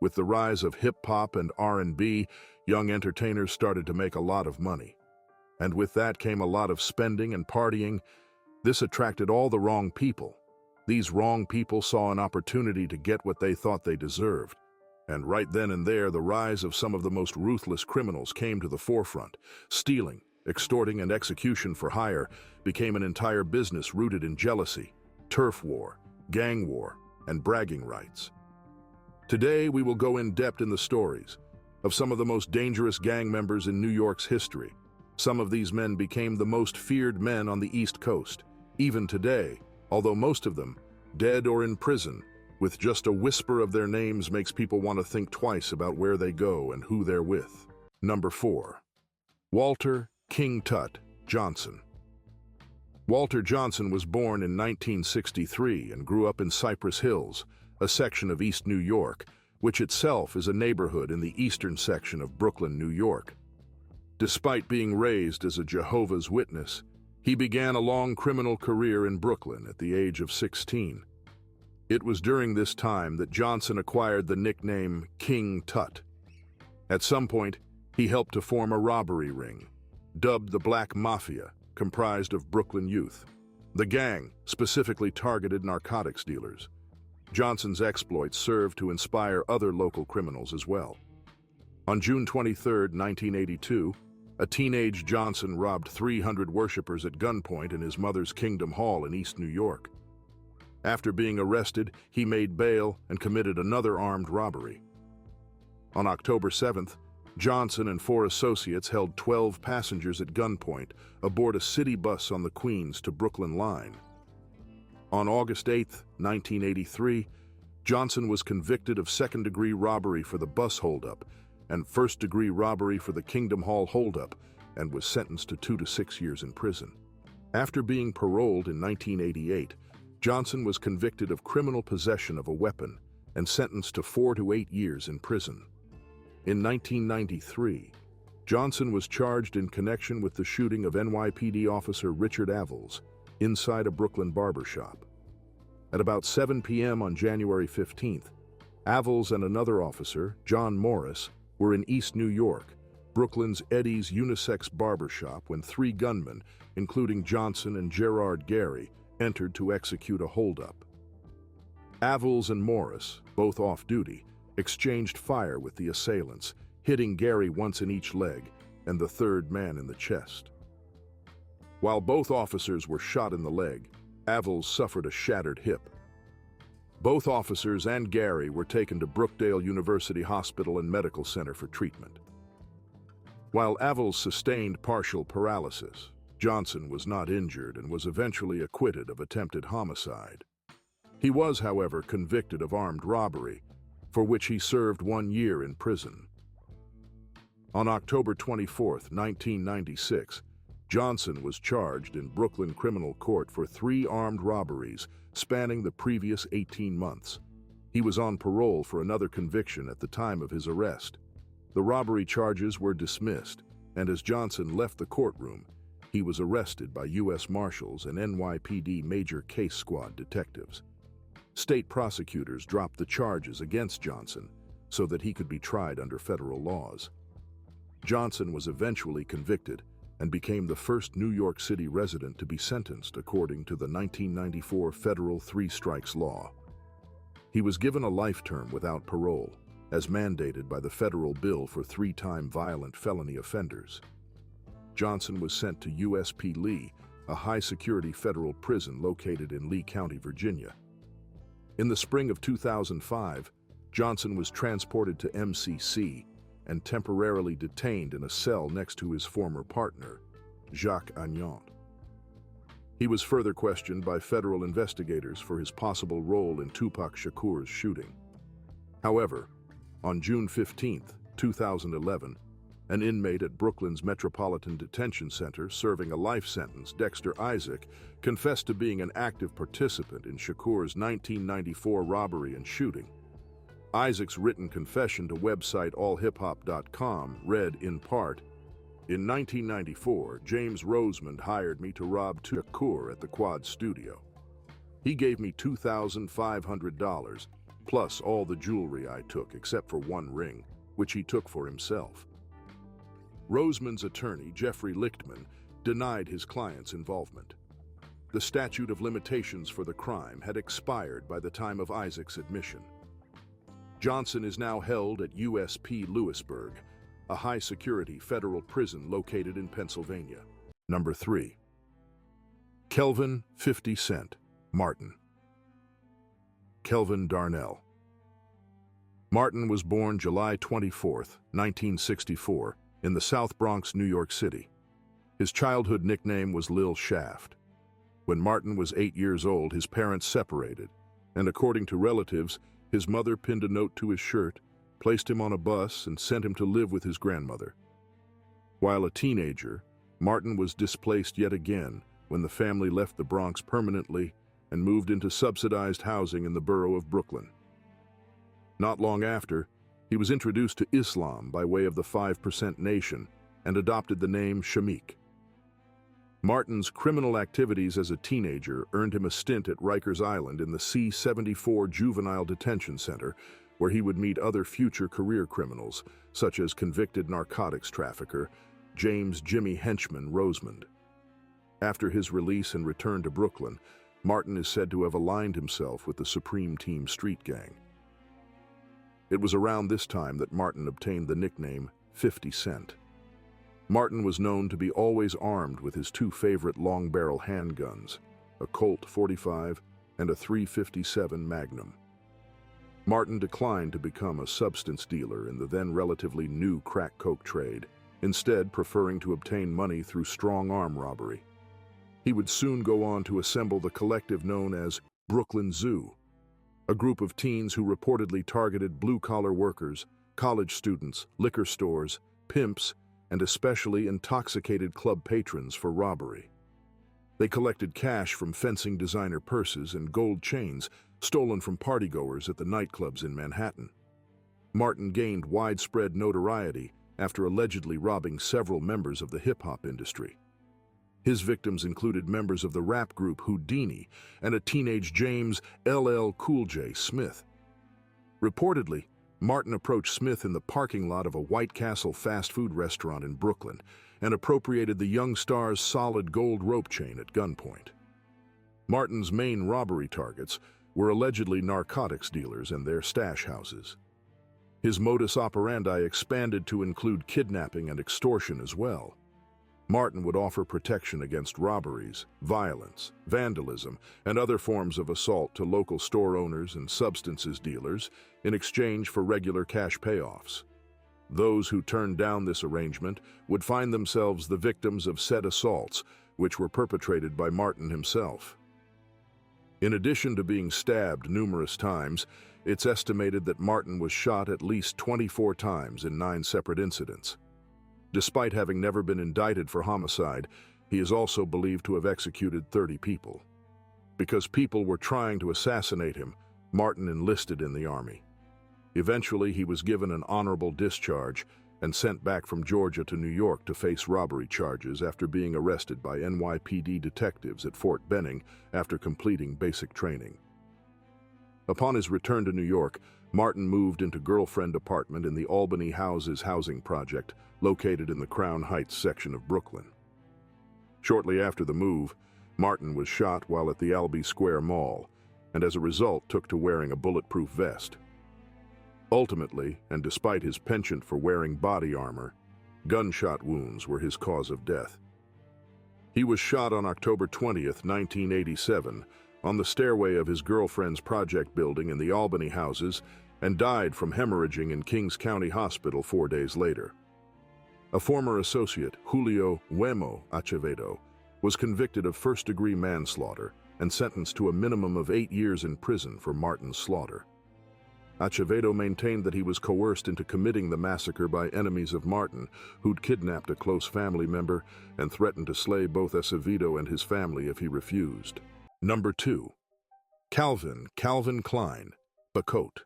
With the rise of hip-hop and R&B, young entertainers started to make a lot of money. And with that came a lot of spending and partying. This attracted all the wrong people. These wrong people saw an opportunity to get what they thought they deserved. And right then and there, the rise of some of the most ruthless criminals came to the forefront. Stealing, extorting, and execution for hire became an entire business rooted in jealousy, turf war, gang war, and bragging rights. Today, we will go in depth in the stories of some of the most dangerous gang members in New York's history. Some of these men became the most feared men on the East Coast, even today, although most of them dead or in prison. With just a whisper of their names makes people want to think twice about where they go and who they're with. Number 4. Walter King Tut Johnson. Walter Johnson was born in 1963 and grew up in Cypress Hills, a section of East New York, which itself is a neighborhood in the eastern section of Brooklyn, New York. Despite being raised as a Jehovah's Witness, he began a long criminal career in Brooklyn at the age of 16. It was during this time that Johnson acquired the nickname King Tut. At some point, he helped to form a robbery ring, dubbed the Black Mafia, comprised of Brooklyn youth. The gang specifically targeted narcotics dealers. Johnson's exploits served to inspire other local criminals as well. On June 23, 1982, a teenage Johnson robbed 300 worshipers at gunpoint in his mother's Kingdom Hall in East New York. After being arrested, he made bail and committed another armed robbery. On October 7th, Johnson and 4 associates held 12 passengers at gunpoint aboard a city bus on the Queens to Brooklyn line. On August 8, 1983, Johnson was convicted of second-degree robbery for the bus holdup and first-degree robbery for the Kingdom Hall holdup, and was sentenced to 2 to 6 years in prison. After being paroled in 1988, Johnson was convicted of criminal possession of a weapon and sentenced to 4 to 8 years in prison. In 1993, Johnson was charged in connection with the shooting of NYPD officer Richard Avels inside a Brooklyn barbershop. At about 7 p.m. on January 15th, Avels and another officer, John Morris, were in East New York, Brooklyn's Eddie's unisex barbershop, when 3 gunmen, including Johnson and Gerard Gary, entered to execute a holdup. Avels and Morris, both off-duty, exchanged fire with the assailants, hitting Gary once in each leg and the third man in the chest. While both officers were shot in the leg, Avels suffered a shattered hip. Both officers and Gary were taken to Brookdale University Hospital and Medical Center for treatment. While Avels sustained partial paralysis, Johnson was not injured and was eventually acquitted of attempted homicide. He was, however, convicted of armed robbery, for which he served 1 year in prison. On October 24, 1996, Johnson was charged in Brooklyn Criminal Court for 3 armed robberies spanning the previous 18 months. He was on parole for another conviction at the time of his arrest. The robbery charges were dismissed, and as Johnson left the courtroom, he was arrested by U.S. Marshals and NYPD Major Case Squad detectives. State prosecutors dropped the charges against Johnson so that he could be tried under federal laws. Johnson was eventually convicted and became the first New York City resident to be sentenced according to the 1994 federal 3 strikes law. He was given a life term without parole, as mandated by the federal bill for 3-time violent felony offenders. Johnson was sent to USP Lee, a high-security federal prison located in Lee County, Virginia. In the spring of 2005, Johnson was transported to MCC and temporarily detained in a cell next to his former partner, Jacques Agnant. He was further questioned by federal investigators for his possible role in Tupac Shakur's shooting. However, on June 15, 2011, an inmate at Brooklyn's Metropolitan Detention Center serving a life sentence, Dexter Isaac, confessed to being an active participant in Shakur's 1994 robbery and shooting. Isaac's written confession to website allhiphop.com read, in part, "In 1994, James Rosemond hired me to rob Shakur at the Quad Studio. He gave me $2,500 plus all the jewelry I took except for one ring, which he took for himself. Rosemond's attorney, Jeffrey Lichtman, denied his client's involvement. The statute of limitations for the crime had expired by the time of Isaac's admission. Johnson is now held at USP Lewisburg, a high-security federal prison located in Pennsylvania. Number 3. Kelvin 50 Cent Martin. Kelvin Darnell. Martin was born July 24, 1964, in the South Bronx, New York City. His childhood nickname was Lil Shaft. When Martin was 8 years old, his parents separated, and according to relatives, his mother pinned a note to his shirt, placed him on a bus, and sent him to live with his grandmother. While a teenager, Martin was displaced yet again when the family left the Bronx permanently and moved into subsidized housing in the borough of Brooklyn. Not long after, he was introduced to Islam by way of the 5% Nation and adopted the name Shamik. Martin's criminal activities as a teenager earned him a stint at Rikers Island in the C-74 Juvenile Detention Center, where he would meet other future career criminals, such as convicted narcotics trafficker James "Jimmy" Henchman Rosemond. After his release and return to Brooklyn, Martin is said to have aligned himself with the Supreme Team street gang. It was around this time that Martin obtained the nickname 50 Cent. Martin was known to be always armed with his two favorite long-barrel handguns, a Colt .45 and a .357 Magnum. Martin declined to become a substance dealer in the then relatively new crack coke trade, instead preferring to obtain money through strong-arm robbery. He would soon go on to assemble the collective known as Brooklyn Zoo, a group of teens who reportedly targeted blue-collar workers, college students, liquor stores, pimps, and especially intoxicated club patrons for robbery. They collected cash from fencing designer purses and gold chains stolen from partygoers at the nightclubs in Manhattan. Martin gained widespread notoriety after allegedly robbing several members of the hip-hop industry. His victims included members of the rap group Houdini and a teenage James LL Cool J Smith. Reportedly, Martin approached Smith in the parking lot of a White Castle fast food restaurant in Brooklyn and appropriated the young star's solid gold rope chain at gunpoint. Martin's main robbery targets were allegedly narcotics dealers and their stash houses. His modus operandi expanded to include kidnapping and extortion as well. Martin would offer protection against robberies, violence, vandalism, and other forms of assault to local store owners and substances dealers in exchange for regular cash payoffs. Those who turned down this arrangement would find themselves the victims of said assaults, which were perpetrated by Martin himself. In addition to being stabbed numerous times, it's estimated that Martin was shot at least 24 times in 9 separate incidents. Despite having never been indicted for homicide, he is also believed to have executed 30 people. Because people were trying to assassinate him, Martin enlisted in the army. Eventually, he was given an honorable discharge and sent back from Georgia to New York to face robbery charges after being arrested by NYPD detectives at Fort Benning after completing basic training. Upon his return to New York, Martin moved into girlfriend apartment in the Albany Houses housing project located in the Crown Heights section of Brooklyn. Shortly after the move, Martin was shot while at the Albee Square Mall, and as a result took to wearing a bulletproof vest. Ultimately, and despite his penchant for wearing body armor, gunshot wounds were his cause of death. He was shot on October 20th, 1987, on the stairway of his girlfriend's project building in the Albany Houses and died from hemorrhaging in Kings County Hospital 4 days later. A former associate, Julio Wemo Acevedo, was convicted of first-degree manslaughter and sentenced to a minimum of 8 years in prison for Martin's slaughter. Acevedo maintained that he was coerced into committing the massacre by enemies of Martin, who'd kidnapped a close family member and threatened to slay both Acevedo and his family if he refused. Number 2. Kelvin Klein, Bote.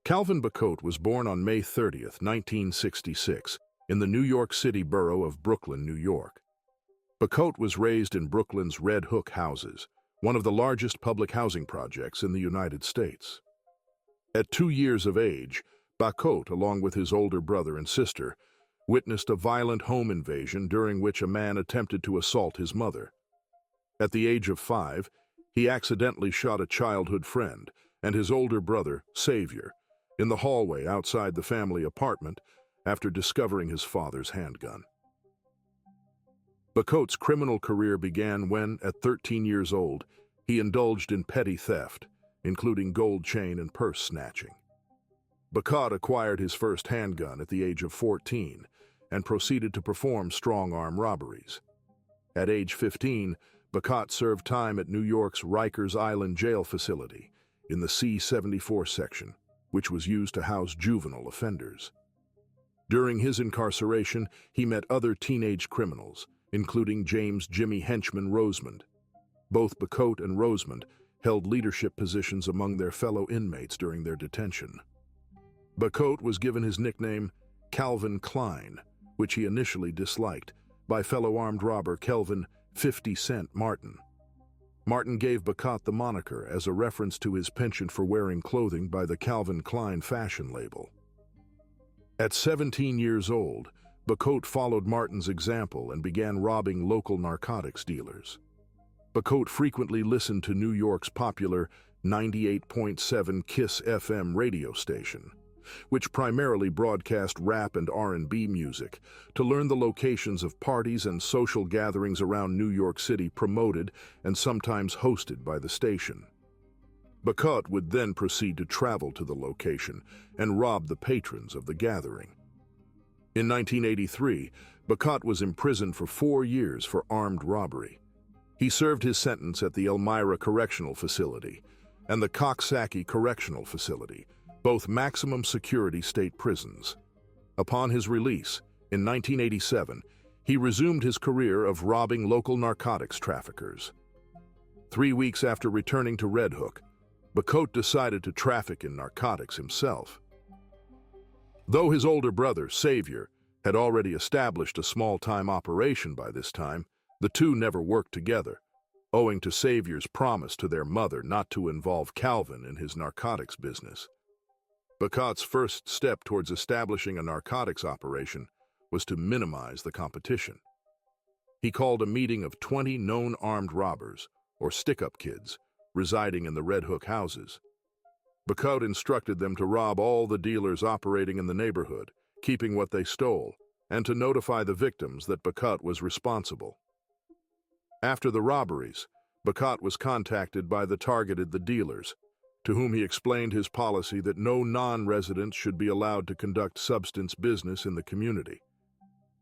Kelvin Bote was born on May 30th, 1966, in the New York City borough of Brooklyn, New York. Bote was raised in Brooklyn's Red Hook houses, one of the largest public housing projects in the United States. At 2 years of age, Bote, along with his older brother and sister, witnessed a violent home invasion during which a man attempted to assault his mother. At the age of 5, he accidentally shot a childhood friend and his older brother, Savior, in the hallway outside the family apartment after discovering his father's handgun. Bote's criminal career began when, at 13 years old, he indulged in petty theft, including gold chain and purse snatching. Bote acquired his first handgun at the age of 14 and proceeded to perform strong-arm robberies. At age 15, Bote served time at New York's Rikers Island jail facility in the C-74 section, which was used to house juvenile offenders. During his incarceration, he met other teenage criminals, including James "Jimmy" Henchman Rosemond. Both Bote and Rosemond held leadership positions among their fellow inmates during their detention. Bote was given his nickname Kelvin Klein, which he initially disliked, by fellow armed robber Kelvin 50 Cent Martin. Martin gave Bote the moniker as a reference to his penchant for wearing clothing by the Calvin Klein fashion label. At 17 years old, Bote followed Martin's example and began robbing local narcotics dealers. Bote frequently listened to New York's popular 98.7 KISS FM radio station, which primarily broadcast rap and R&B music, to learn the locations of parties and social gatherings around New York City promoted and sometimes hosted by the station. Bote would then proceed to travel to the location and rob the patrons of the gathering. In 1983, Bote was imprisoned for 4 years for armed robbery. He served his sentence at the Elmira Correctional Facility and the Coxsackie Correctional Facility, both maximum security state prisons. Upon his release, in 1987, he resumed his career of robbing local narcotics traffickers. 3 weeks after returning to Red Hook, Bote decided to traffic in narcotics himself. Though his older brother, Savior, had already established a small-time operation by this time, the two never worked together, owing to Savior's promise to their mother not to involve Kelvin in his narcotics business. Bote's first step towards establishing a narcotics operation was to minimize the competition. He called a meeting of 20 known armed robbers, or stick-up kids, residing in the Red Hook houses. Bote instructed them to rob all the dealers operating in the neighborhood, keeping what they stole, and to notify the victims that Bote was responsible. After the robberies, Bote was contacted by the targeted dealers, to whom he explained his policy that no non-residents should be allowed to conduct substance business in the community.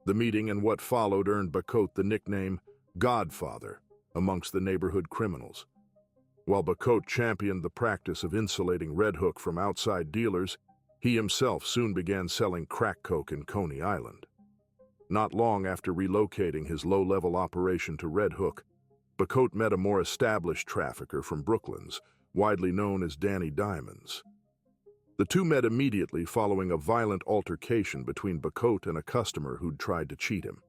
The meeting and what followed earned Bote the nickname Godfather amongst the neighborhood criminals. While Bote championed the practice of insulating Red Hook from outside dealers, he himself soon began selling crack coke in Coney Island. Not long after relocating his low-level operation to Red Hook, Bote met a more established trafficker from Brooklands, widely known as Danny Diamonds. The two met immediately following a violent altercation between Bote and a customer who'd tried to cheat him.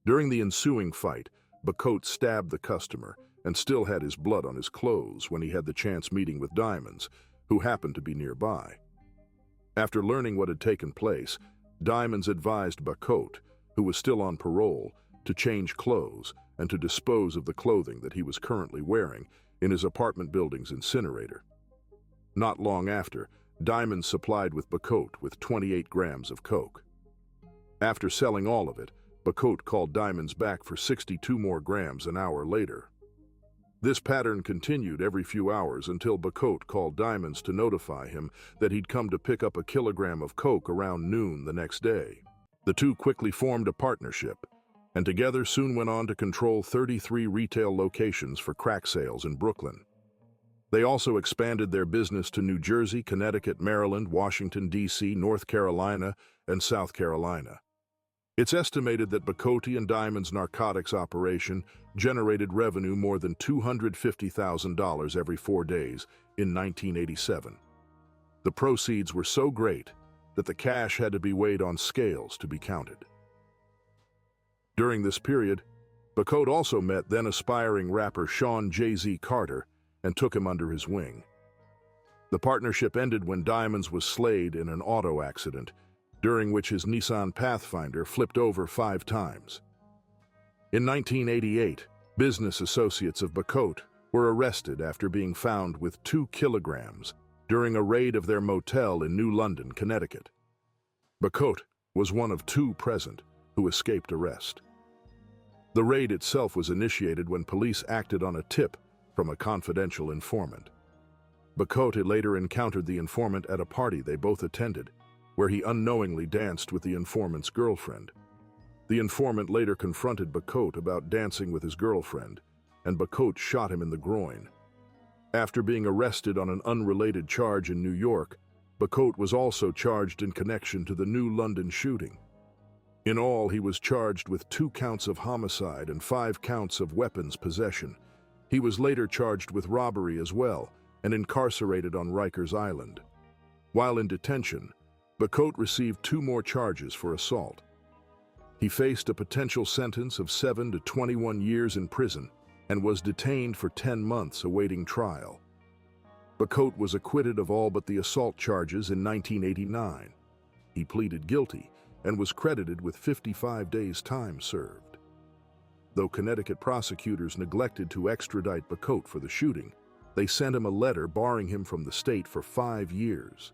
During the ensuing fight, Bote stabbed the customer and still had his blood on his clothes when he had the chance meeting with Diamonds, who happened to be nearby. After learning what had taken place, Diamonds advised Bote, who was still on parole, to change clothes and to dispose of the clothing that he was currently wearing in his apartment building's incinerator. Not long after, Diamonds supplied with Bote with 28 grams of coke. After selling all of it, Bote called Diamonds back for 62 more grams an hour later. This pattern continued every few hours until Bote called Diamonds to notify him that he'd come to pick up a kilogram of coke around noon the next day. The two quickly formed a partnership, and together soon went on to control 33 retail locations for crack sales in Brooklyn. They also expanded their business to New Jersey, Connecticut, Maryland, Washington, D.C., North Carolina, and South Carolina. It's estimated that Bote and Diamond's narcotics operation generated revenue more than $250,000 every 4 days in 1987. The proceeds were so great that the cash had to be weighed on scales to be counted. During this period, Bote also met then-aspiring rapper Sean Jay-Z Carter and took him under his wing. The partnership ended when Diamonds was slayed in an auto accident, during which his Nissan Pathfinder flipped over 5 times. In 1988, business associates of Bote were arrested after being found with 2 kilograms during a raid of their motel in New London, Connecticut. Bote was one of 2 present who escaped arrest. The raid itself was initiated when police acted on a tip from a confidential informant. Bote later encountered the informant at a party they both attended, where he unknowingly danced with the informant's girlfriend. The informant later confronted Bote about dancing with his girlfriend, and Bote shot him in the groin. After being arrested on an unrelated charge in New York, Bote was also charged in connection to the New London shooting. In all, he was charged with 2 counts of homicide and 5 counts of weapons possession. He was later charged with robbery as well and incarcerated on Rikers Island. While in detention, Bote received 2 more charges for assault. He faced a potential sentence of 7 to 21 years in prison and was detained for 10 months awaiting trial. Bote was acquitted of all but the assault charges in 1989. He pleaded guilty and was credited with 55 days' time served. Though Connecticut prosecutors neglected to extradite Bote for the shooting, they sent him a letter barring him from the state for 5 years.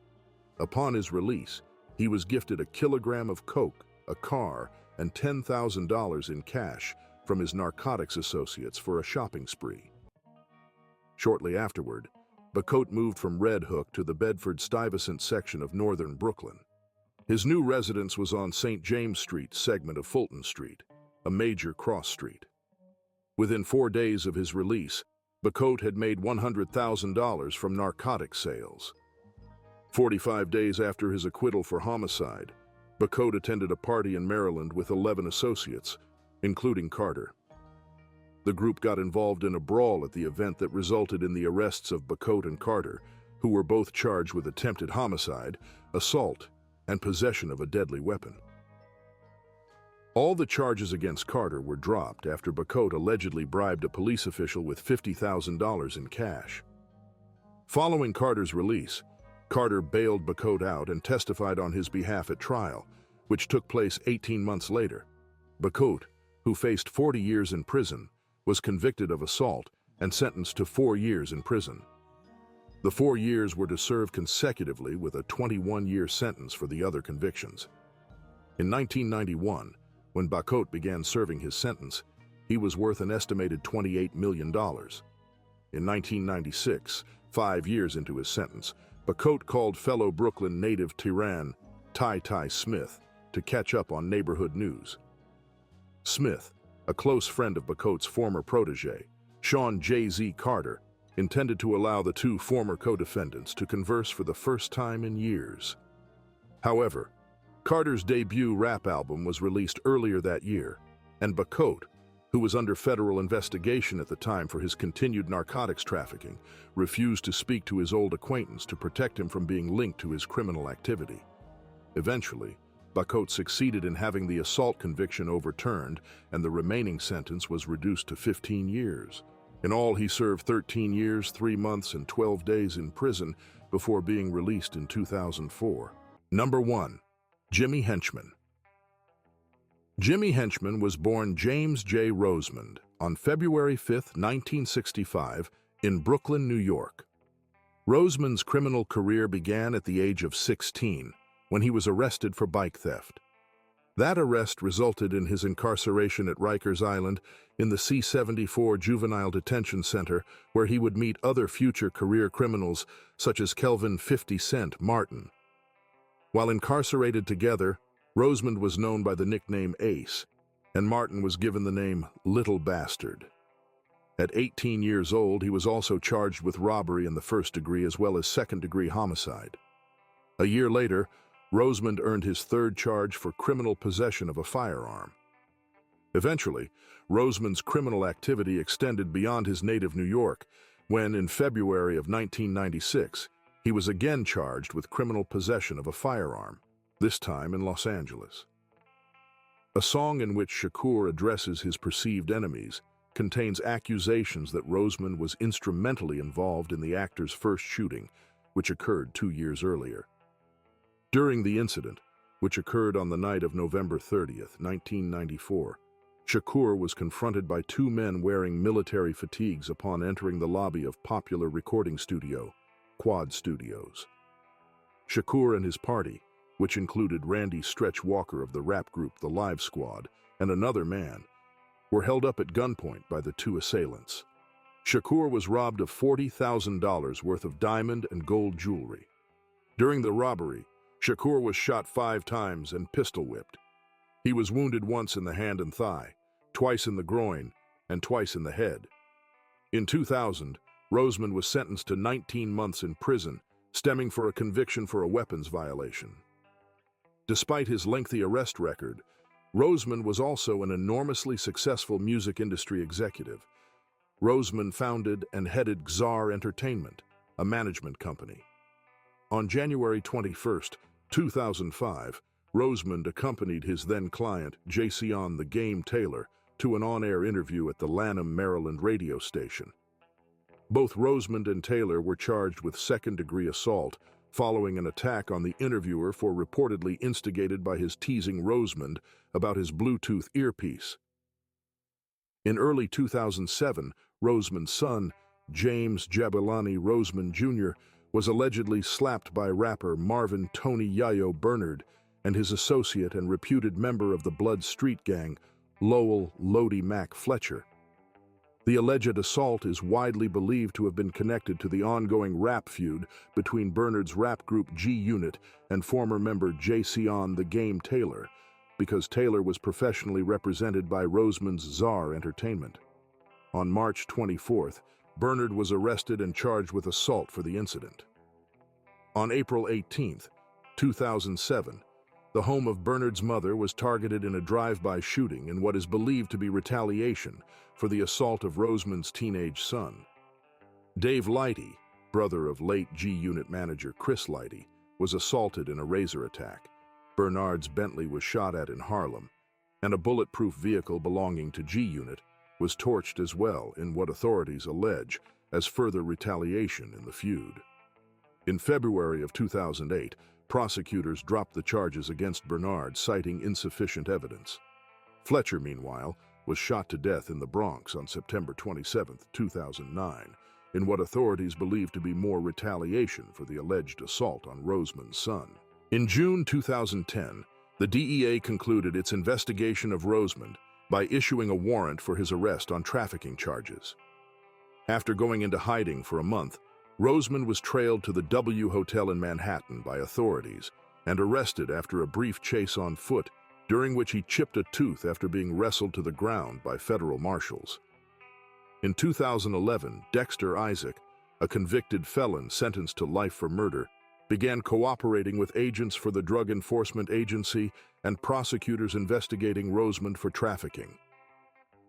Upon his release, he was gifted a kilogram of coke, a car, and $10,000 in cash from his narcotics associates for a shopping spree. Shortly afterward, Bote moved from Red Hook to the Bedford-Stuyvesant section of northern Brooklyn. His new residence was on St. James Street segment of Fulton Street, a major cross street. Within 4 days of his release, Bote had made $100,000 from narcotic sales. 45 days after his acquittal for homicide, Bote attended a party in Maryland with 11 associates, including Carter. The group got involved in a brawl at the event that resulted in the arrests of Bote and Carter, who were both charged with attempted homicide, assault, and possession of a deadly weapon. All the charges against Carter were dropped after Bote allegedly bribed a police official with $50,000 in cash. Following Carter's release, Carter bailed Bote out and testified on his behalf at trial, which took place 18 months later. Bote, who faced 40 years in prison, was convicted of assault and sentenced to 4 years in prison. The 4 years were to serve consecutively with a 21-year sentence for the other convictions. In 1991, when Bote began serving his sentence, he was worth an estimated $28 million. In 1996, 5 years into his sentence, Bote called fellow Brooklyn native Tyran Ty Smith to catch up on neighborhood news. Smith, a close friend of Bote's former protege, Sean Jay-Z Carter, intended to allow the 2 former co-defendants to converse for the first time in years. However, Carter's debut rap album was released earlier that year, and Bote, who was under federal investigation at the time for his continued narcotics trafficking, refused to speak to his old acquaintance to protect him from being linked to his criminal activity. Eventually, Bote succeeded in having the assault conviction overturned, and the remaining sentence was reduced to 15 years. In all, he served 13 years, 3 months, and 12 days in prison before being released in 2004. Number 1. Jimmy Henchman. Jimmy Henchman was born James J. Rosemond on February 5, 1965, in Brooklyn, New York. Rosemond's criminal career began at the age of 16, when he was arrested for bike theft. That arrest resulted in his incarceration at Rikers Island in the C-74 Juvenile Detention Center, where he would meet other future career criminals such as Kelvin 50 Cent Martin. While incarcerated together, Rosemond was known by the nickname Ace, and Martin was given the name Little Bastard. At 18 years old, he was also charged with robbery in the first degree as well as second-degree homicide. A year later, Rosemond earned his 3rd charge for criminal possession of a firearm. Eventually, Rosemond's criminal activity extended beyond his native New York when, in February of 1996, he was again charged with criminal possession of a firearm, this time in Los Angeles. A song in which Shakur addresses his perceived enemies contains accusations that Rosemond was instrumentally involved in the actor's first shooting, which occurred 2 years earlier. During the incident, which occurred on the night of November 30th, 1994, Shakur was confronted by 2 men wearing military fatigues upon entering the lobby of popular recording studio, Quad Studios. Shakur and his party, which included Randy Stretch Walker of the rap group The Live Squad and another man, were held up at gunpoint by the 2 assailants. Shakur was robbed of $40,000 worth of diamond and gold jewelry. During the robbery, Shakur was shot 5 times and pistol-whipped. He was wounded once in the hand and thigh, twice in the groin, and twice in the head. In 2000, Rosemond was sentenced to 19 months in prison, stemming for a conviction for a weapons violation. Despite his lengthy arrest record, Rosemond was also an enormously successful music industry executive. Rosemond founded and headed Xar Entertainment, a management company. On January 21st, 2005, Rosemond accompanied his then-client, Jason "The Game" Taylor, to an on-air interview at the Lanham, Maryland radio station. Both Rosemond and Taylor were charged with second-degree assault following an attack on the interviewer for reportedly instigated by his teasing Rosemond about his Bluetooth earpiece. In early 2007, Rosemond's son, James Jabulani Rosemond Jr., was allegedly slapped by rapper Marvin "Tony Yayo" Bernard and his associate and reputed member of the Blood Street Gang, Lowell "Lodi Mac" Fletcher. The alleged assault is widely believed to have been connected to the ongoing rap feud between Bernard's rap group G-Unit and former member Jason "The Game" Taylor, because Taylor was professionally represented by Rosemond's Xar Entertainment. On March 24th, Bernard was arrested and charged with assault for the incident. On April 18, 2007, the home of Bernard's mother was targeted in a drive-by shooting in what is believed to be retaliation for the assault of Rosemond's teenage son. Dave Lighty, brother of late G-Unit manager Chris Lighty, was assaulted in a razor attack. Bernard's Bentley was shot at in Harlem, and a bulletproof vehicle belonging to G-Unit was torched as well in what authorities allege as further retaliation in the feud. In February of 2008, prosecutors dropped the charges against Bernard, citing insufficient evidence. Fletcher, meanwhile, was shot to death in the Bronx on September 27, 2009, in what authorities believe to be more retaliation for the alleged assault on Rosemond's son. In June 2010, the DEA concluded its investigation of Rosemond by issuing a warrant for his arrest on trafficking charges. After going into hiding for a month, Rosemond was trailed to the W Hotel in Manhattan by authorities and arrested after a brief chase on foot, during which he chipped a tooth after being wrestled to the ground by federal marshals. In 2011, Dexter Isaac, a convicted felon sentenced to life for murder, began cooperating with agents for the Drug Enforcement Agency and prosecutors investigating Rosemond for trafficking.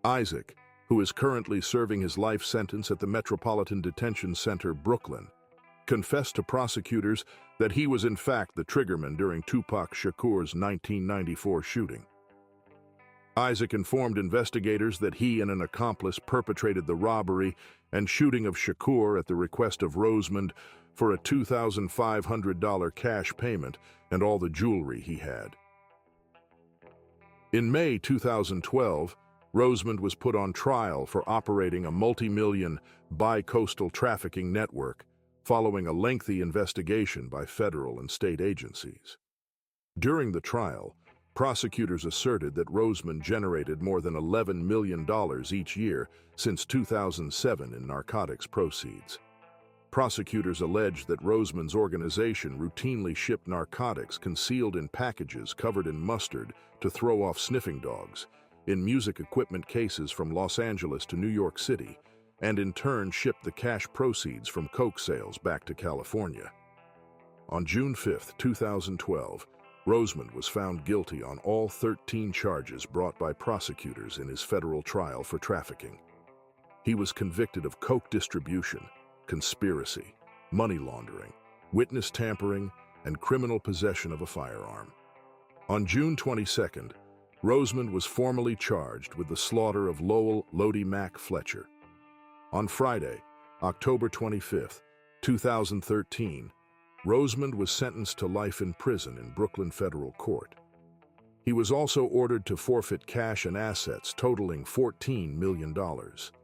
Isaac, who is currently serving his life sentence at the Metropolitan Detention Center, Brooklyn, confessed to prosecutors that he was in fact the triggerman during Tupac Shakur's 1994 shooting. Isaac informed investigators that he and an accomplice perpetrated the robbery and shooting of Shakur at the request of Rosemond for a $2,500 cash payment and all the jewelry he had. In May 2012, Rosemond was put on trial for operating a multi-million bi-coastal trafficking network following a lengthy investigation by federal and state agencies. During the trial, prosecutors asserted that Rosemond generated more than $11 million each year since 2007 in narcotics proceeds. Prosecutors alleged that Rosemond's organization routinely shipped narcotics concealed in packages covered in mustard to throw off sniffing dogs, in music equipment cases from Los Angeles to New York City, and in turn shipped the cash proceeds from coke sales back to California. On June 5, 2012, Rosemond was found guilty on all 13 charges brought by prosecutors in his federal trial for trafficking. He was convicted of coke distribution, conspiracy, money laundering, witness tampering, and criminal possession of a firearm. On June 22nd, Rosemond was formally charged with the slaughter of Lowell Lodi Mack Fletcher. On Friday, October 25, 2013, Rosemond was sentenced to life in prison in Brooklyn Federal Court. He was also ordered to forfeit cash and assets totaling $14 million.